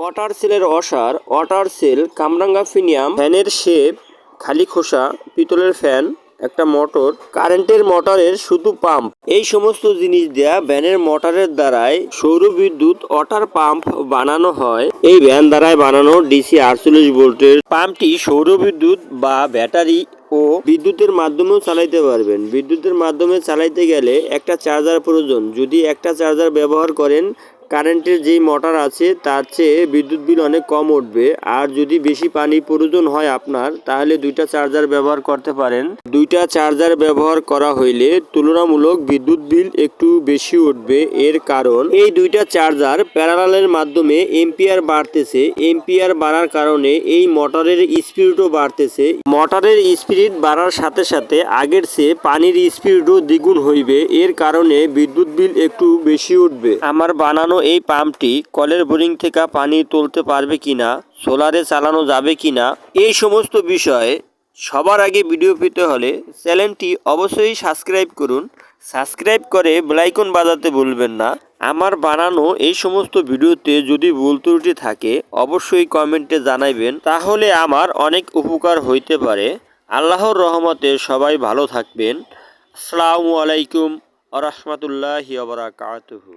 Water সেলের অসার, water sell, কামরাঙ্গা ফিনিয়াম, ফ্যানের শেপ, খালি খোসা, পিতলের ফ্যান, একটা মোটর, কারেন্টের মোটরের শুধু পাম্প, এই সমস্ত জিনিস দেয়া ভ্যানের মোটরের দ্বারাই সৌর বিদ্যুৎ ওয়াটার পাম্প বানানো হয়। এই ভ্যান দ্বারাই বানানো ডিসি 48 ভোল্টের পাম্পটি সৌর বিদ্যুৎ বা ব্যাটারি ও বিদ্যুতের মাধ্যমেও চালাইতে পারবেন। বিদ্যুতের মাধ্যমে চালাইতে গেলে একটা চার্জার প্রয়োজন। যদি একটা চার্জার ব্যবহার করেন, কারেন্টের যেই মোটর আছে তার চেয়ে বিদ্যুৎ বিল অনেক কম উঠবে। আর যদি বেশি পানি প্রয়োজন হয় আপনার, তাহলে দুইটা চার্জার ব্যবহার করতে পারেন। দুইটা চার্জার ব্যবহার করা হইলে তুলনামূলক বিদ্যুৎ বিল একটু বেশি উঠবে। এর কারণ এই দুইটা চার্জার প্যারালালের মাধ্যমে এম্পিয়ার বাড়তেছে। এম্পিয়ার বাড়ার কারণে এই মোটরের স্পিডও বাড়তেছে। মোটরের স্পিড বাড়ার সাথে সাথে আগের চেয়ে পানির স্পিডও দ্বিগুণ হইবে। এর কারণে বিদ্যুৎ বিল একটু বেশি উঠবে। আমার বানানো এই পাম্পটি কলের বোরিং থেকে পানি তুলতে পারবে কিনা, সোলারে চালানো যাবে কিনা, এই সমস্ত বিষয়ে সবার আগে ভিডিও পেতে হলে চ্যানেলটি অবশ্যই সাবস্ক্রাইব করুন। সাবস্ক্রাইব করে বেল আইকন বাজাতে ভুলবেন না। আমার বানানো এই সমস্ত ভিডিওতে যদি ভুল ত্রুটি থাকে অবশ্যই কমেন্টে জানাইবেন, তাহলে আমার অনেক উপকার হইতে পারে। আল্লাহর রহমতে সবাই ভালো থাকবেন। আসসালামু আলাইকুম ওয়া রাহমাতুল্লাহি ওয়া বারাকাতুহু।